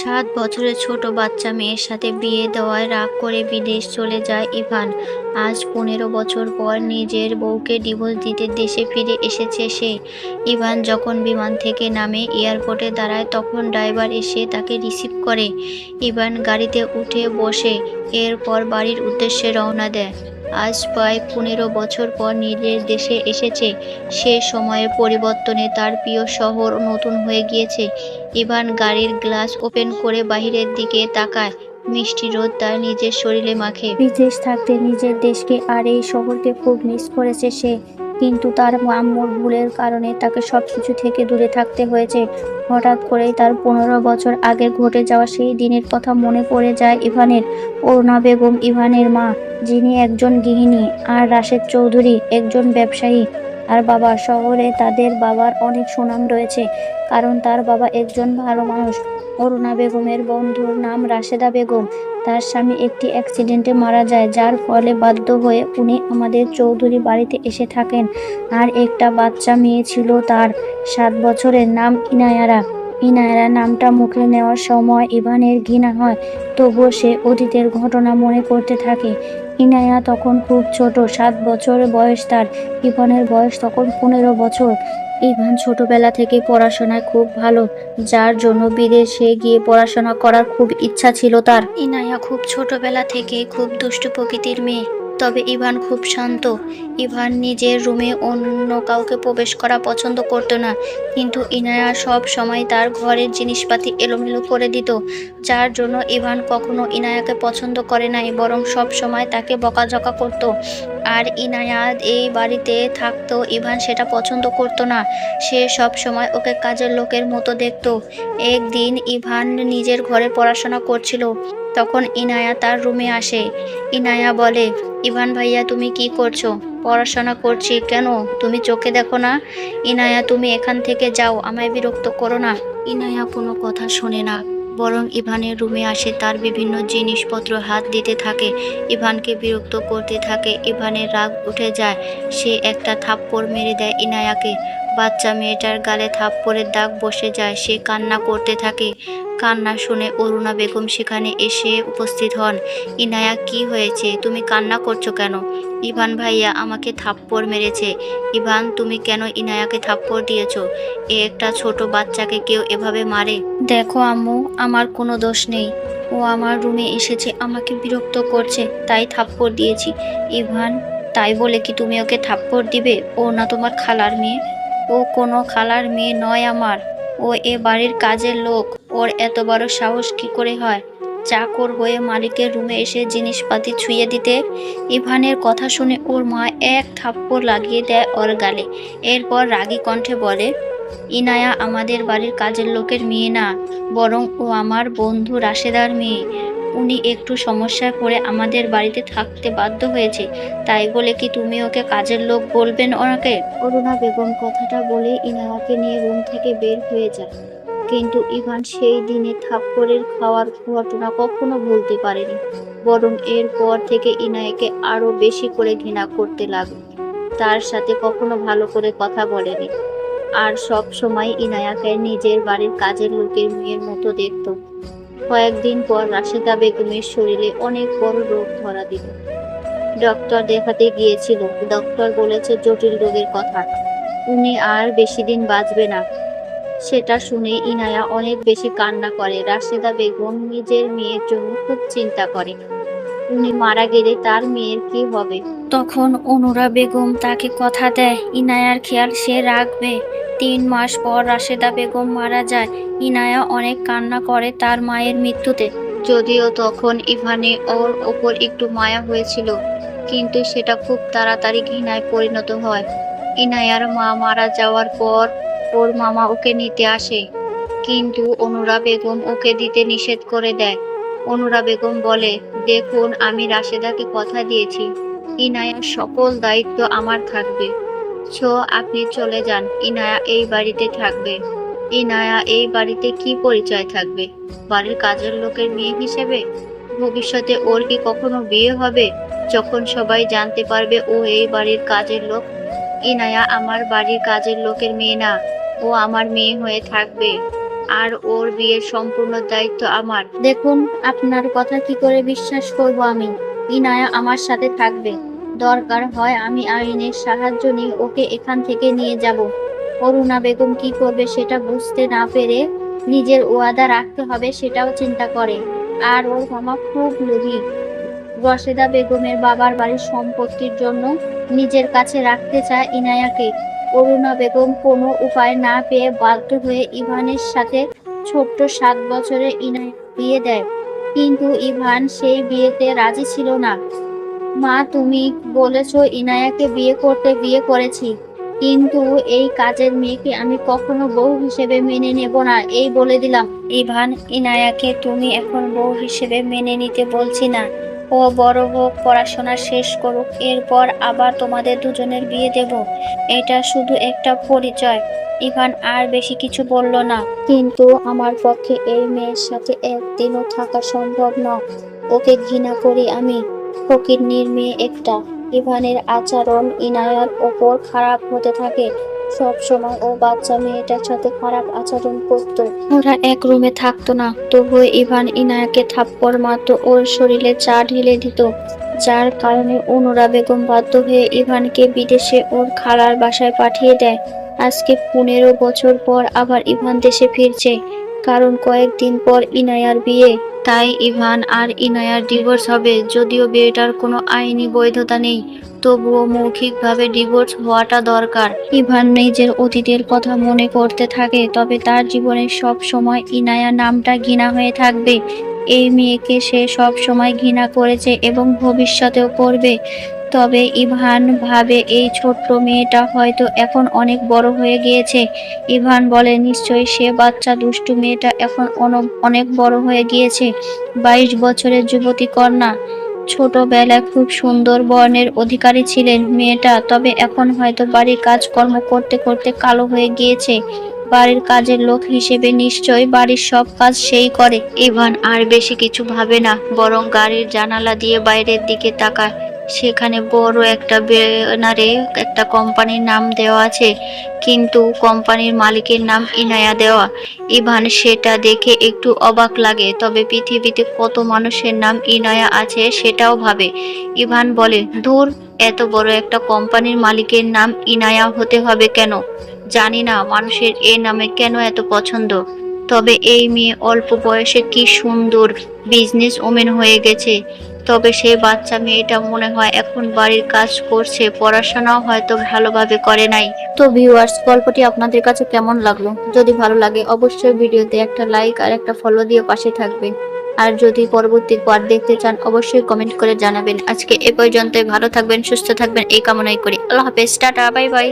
7 বছরের ছোট বাচ্চা মেয়ের সাথে বিয়ে দেওয়ায় রাগ করে বিদেশ চলে যায় ইভান। আজ 15 বছর পর নিজের বউকে ডিভোর্স দিতে দেশে ফিরে এসেছে সে। ইভান যখন বিমান থেকে নামে এয়ারপোর্টে দাঁড়ায় তখন ড্রাইভার এসে তাকে রিসিভ করে। ইভান গাড়িতে উঠে বসে এরপর বাড়ির উদ্দেশ্যে রওনা দেয়। আজ প্রায় 15 বছর পর নিজের দেশে এসেছে সে। সময়ের পরিবর্তনে তার প্রিয় শহর নতুন হয়ে গিয়েছে। ইভান গাড়ির গ্লাস ওপেন করে বাহিরের দিকে তাকায়। মিষ্টি রোদ তার নিজের শরীরে মাখে। বিদেশ থাকতে নিজের দেশকে আর এই শহরকে খুব মিস করেছে সে, কিন্তু তার আম্মুর ভুলের কারণে তাকে সবকিছু থেকে দূরে থাকতে হয়েছে। হঠাৎ করেই তার 15 বছর আগে ঘটে যাওয়া সেই দিনের কথা মনে পড়ে যায় ইভানের। অরুণা বেগম ইভানের মা, যিনি একজন গৃহিণী, আর রাশেদ চৌধুরী একজন ব্যবসায়ী। আর বাবা, শহরে তাদের বাবার অনেক সুনাম রয়েছে, কারণ তার বাবা একজন ভালো মানুষ। অরুণা বেগমের বন্ধুর নাম রাশেদা বেগম। তার স্বামী একটি অ্যাক্সিডেন্টে মারা যায়, যার ফলে বাধ্য হয়ে উনি আমাদের চৌধুরী বাড়িতে এসে থাকেন। আর একটা বাচ্চা মেয়ে ছিল তার, 7 বছরের, নাম ইনায়ারা। ইনায়ারা নামটা মুখে নেওয়ার সময় ইভানের ঘৃণা হয়, তবুও সে অতীতের ঘটনা মনে করতে থাকে। ইনায়া তখন খুব ছোট, 7 বছর বয়স তার। ইভানের বয়স তখন 15 বছর। ইভান ছোটবেলা থেকে পড়াশোনায় খুব ভালো, যার জন্য বিদেশে গিয়ে পড়াশোনা করার খুব ইচ্ছা ছিল তার। ইনায়া খুব ছোটবেলা থেকে খুব দুষ্টু প্রকৃতির মেয়ে, তবে ইভান খুব শান্ত। ইভান নিজের রুমে অন্য কাউকে প্রবেশ করা পছন্দ করতো না, কিন্তু ইনায়া সব সময় তার ঘরের জিনিসপাতি এলোমেলো করে দিত, যার জন্য ইভান কখনো ইনায়াকে পছন্দ করে নাই, বরং সব সময় তাকে বকাঝকা করত। আর ইনায়া এই বাড়িতে থাকতো, ইভান সেটা পছন্দ করতো না। সে সব সময় ওকে কাজের লোকের মতো দেখতো। একদিন ইভান নিজের ঘরে পড়াশোনা করছিল, তখন ইনায়া তার রুমে আসে। ইনায়া বলে, ইভান ভাইয়া তুমি কি করছো? পড়াশোনা করছি। কেন, তুমি চোখে দেখো না? ইনায়া, তুমি এখান থেকে যাও, আমায় বিরক্ত করো না। ইনায়া কোনো কথা শোনে না, বরং ইভানের রুমে আসে, তার বিভিন্ন জিনিসপত্র হাত দিতে থাকে, ইভানকে বিরক্ত করতে থাকে। ইভানের রাগ উঠে যায়, সে একটা থাপ্পড় মেরে দেয় ইনায়াকে। বাচ্চা মেয়েটার গালে থাপ্পড়ের দাগ বসে যায়, সে কান্না করতে থাকে। কান্না শুনে অরুণা বেগম সেখানে এসে উপস্থিত হন। ইনায়া, কি হয়েছে, তুমি কান্না করছো কেন? ইভান ভাইয়া আমাকে থাপ্পড় মেরেছে। ইভান, তুমি কেন ইনায়াকে থাপ্পড় দিয়েছো? একটা ছোট বাচ্চাকে কেউ এভাবে মারে? দেখো আম্মু, আমার কোনো দোষ নেই। ও আমার রুমে এসেছে, আমাকে বিরক্ত করছে, তাই থাপ্পড় দিয়েছি। ইভান, তাই বলে কি তুমি ওকে থাপ্পড় দিবে? ও না তোমার খালার মেয়ে? ও কোনো খালার মেয়ে নয় আমার, ও এ বাড়ির কাজের লোক। ওর এত বড় সাহস কি করে হয় চাকর হয়ে মালিকের রুমে এসে জিনিসপাতি ছুঁয়ে দিতে? ইভানের কথা শুনে ওর মা এক থাপ্পড় লাগিয়ে দেয় ওর গালে। এরপর রাগী কণ্ঠে বলে, ইনায়া আমাদের বাড়ির কাজের লোকের মেয়ে না, বরং ও আমার বন্ধু রাশেদার মেয়ে। উনি একটু সমস্যায় পড়ে আমাদের বাড়িতে থাকতে বাধ্য হয়েছে, তাই বলে কি তুমি ওকে কাজের লোক বলবেন ওনাকে? অরুণা বেগম কথাটা বলে ইনায়াকে নিয়ে রুম থেকে বের হয়ে যায়। কিন্তু ইভান সেই দিনে থাপ্পড়ের খাওয়ার ঘটনা কখনো ভুলতে পারেনি, বরং এরপর থেকে ইনায়াকে আরো বেশি করে ঘৃণা করতে লাগলো। তার সাথে কখনো ভালো করে কথা বলেনি, আর সব সময় ইনায়াকে নিজের বাড়ির কাজের লোকের মেয়ের মতো দেখত। কয়েকদিন পর রাশেদা বেগমের শরীরে অনেক বড় রোগ ধরা দিল। ডক্টর দেখাতে গিয়েছিল, ডক্টর বলেছে জটিল রোগের কথা, উনি আর বেশি দিন বাঁচবে না। সেটা শুনে ইনায়া অনেক বেশি কান্না করে। রাশেদা বেগম নিজের মেয়ের জন্য খুব চিন্তা করে, উনি মারা গেলে তার মেয়ের কি হবে। তখন অনুরা বেগম তাকে কথা দেয় ইনায়ার খেয়াল সে রাখবে। 3 মাস পর রাশেদা বেগম মারা যায়। ইনায়া অনেক কান্না করে তার মায়ের মৃত্যুতে। যদিও তখন ইভানে ওর ওপর একটু মায়া হয়েছিল, কিন্তু সেটা খুব তাড়াতাড়ি ঘৃণায় পরিণত হয়। ইনায়ার মা মারা যাওয়ার পর ওর মামা ওকে নিতে আসে, কিন্তু অনুরা বেগম ওকে দিতে নিষেধ করে দেয়। অনুরা বেগম বলে, দেখুন, আমি রাশেদাকে কথা দিয়েছি, ইনায়ার সকল দায়িত্ব আমার থাকবে। সো আপনি চলে যান, ইনায়া এই বাড়িতে থাকবে। ইনায়া এই বাড়িতে কি পরিচয় থাকবে? বাড়ির কাজের লোকের মেয়ে হিসেবে? ভবিষ্যতে ওর কি কখনো বিয়ে হবে, যখন সবাই জানতে পারবে ও এই বাড়ির কাজের লোক? ইনায়া আমার বাড়ির কাজের লোকের মেয়ে না, ও আমার মেয়ে হয়ে থাকবে। আর ওর বিয়ের সম্পূর্ণ দায়িত্ব আমার। দেখুন, আপনার কথা কি করে বিশ্বাস করব আমি? ইনায়া আমার সাথে থাকবে। দরকার হয় আমি আইনের সাহায্য নিয়ে ওকে এখান থেকে নিয়ে যাব। অরুণা বেগম কি করবে সেটা বুঝতে না পেরে নিজের ওয়াদা রাখতে হবে সেটাও চিন্তা করে। আর ওর মামা খুব লোভী। রশেদা বেগমের বাবার বাড়ির সম্পত্তির জন্য নিজের কাছে রাখতে চায় ইনায়াকে। অরুণা বেগম কোনো উপায় না পেয়ে বাধ্য হয়ে ইভানের সাথে ছোট্ট 7 বছরের ইনায়া বিয়ে দেয়। কিন্তু ইভান সেই বিয়েতে রাজি ছিল না। মা, তুমি বলেছো ইনায়াকে বিয়ে করতে, বিয়ে করেছি, কিন্তু এই কাজের মেয়েকে আমি কখনো বউ হিসেবে মেনে নেব না, এই বলে দিলাম। ইভান, ইনায়াকে তুমি এখন বউ হিসেবে মেনে নিতে বলছি না। ও বড় হোক, পড়াশোনা শেষ করুক, এরপর আবার তোমাদের দুজনের বিয়ে দেব। এটা শুধু একটা পরিচয়। ইভান আর বেশি কিছু বলল না। কিন্তু আমার পক্ষে এই মেয়ের সাথে একদিনও থাকা সম্ভব নয়। ওকে ঘৃণা করি আমি। ফকিন্নির মেয়ে একটা। ইভানের আচরণ ইনায়ার ওপর খারাপ হতে থাকে। সব সময় ও বাচ্চা মেয়েটার সাথে খারাপ আচরণ করত। ওরা এক রুমে থাকতো না, তবুও ইভান ইনায়াকে থাপ্পড় মারতো, ওর শরীরে চা ঢেলে দিত। যার কারণে অনুরা বেগম বাধ্য হয়ে ইভানকে বিদেশে ওর খালার বাসায় পাঠিয়ে দেয়। আজকে 15 বছর পর আবার ইভান দেশে ফিরছে, কারণ কয়েকদিন পর ইনায়ার বিয়ে। তাই ইভান আর ইনায়ার ডিভোর্স হবে। যদিও বিয়েটার কোনো আইনি বৈধতা নেই, তবুও মৌখিকভাবে ডিভোর্স হওয়াটা দরকার। ইভান নিজের অতীতের কথা মনে করতে থাকে, তবে তার জীবনে সব সময় ইনায়া নামটা ঘৃণা হয়ে থাকবে। এই মেয়েকে সে সব সময় ঘৃণা করেছে এবং ভবিষ্যতেও করবে। তবে ইভান ভাবে এই ছোট্ট মেয়েটা হয়তো এখন অনেক বড় হয়ে গিয়েছে। ইভান বলে, নিশ্চয়ই সে বাচ্চা দুষ্টু মেয়েটা এখন অনেক বড় হয়ে গিয়েছে। 22 বছরের যুবতী কন্যা। ছোটবেলায় খুব সুন্দর বর্ণের অধিকারী ছিলেন মেয়েটা, তবে এখন হয়তো বাড়ির কাজকর্ম করতে করতে কালো হয়ে গিয়েছে। বাড়ির কাজের লোক হিসেবে নিশ্চয়ই বাড়ির সব কাজ সেই করে। ইভান আর বেশি কিছু ভাবে না, বরং গাড়ির জানালা দিয়ে বাইরের দিকে তাকায়। সেখানে বড় একটা ব্যানারে একটা কোম্পানির নাম দেওয়া আছে, কিন্তু কোম্পানির মালিকের নাম ইনায়া দেওয়া। ইভান সেটা দেখে একটু অবাক লাগে, তবে পৃথিবীতে কত মানুষের নাম ইনায়া আছে সেটাও ভাবে। ইভান বলে, ধুর, এত বড় একটা কোম্পানির মালিকের নাম ইনায়া হতে হবে কেন? জানি না মানুষের এই নামে কেন এত পছন্দ। তবে এই মেয়ে অল্প বয়সে কি সুন্দর বিজনেস ওমেন হয়ে গেছে। তবে সেই বাচ্চা মেয়েটা মনে হয় এখন বাড়ির কাজ করছে, পড়াশোনাও হয়তো ভালোভাবে করে নাই। তো ভিউয়ার্স, গল্পটি আপনাদের কাছে কেমন লাগলো? যদি ভালো লাগে অবশ্যই ভিডিওতে একটা লাইক আর একটা ফলো দিয়ে পাশে থাকবেন। আর যদি পরবর্তী পার্ট দেখতে চান অবশ্যই কমেন্ট করে জানাবেন। আজকে এ পর্যন্তই। ভালো থাকবেন, সুস্থ থাকবেন এই কামনাই করি। আল্লাহ হাফেজ, টাটা, বাই বাই।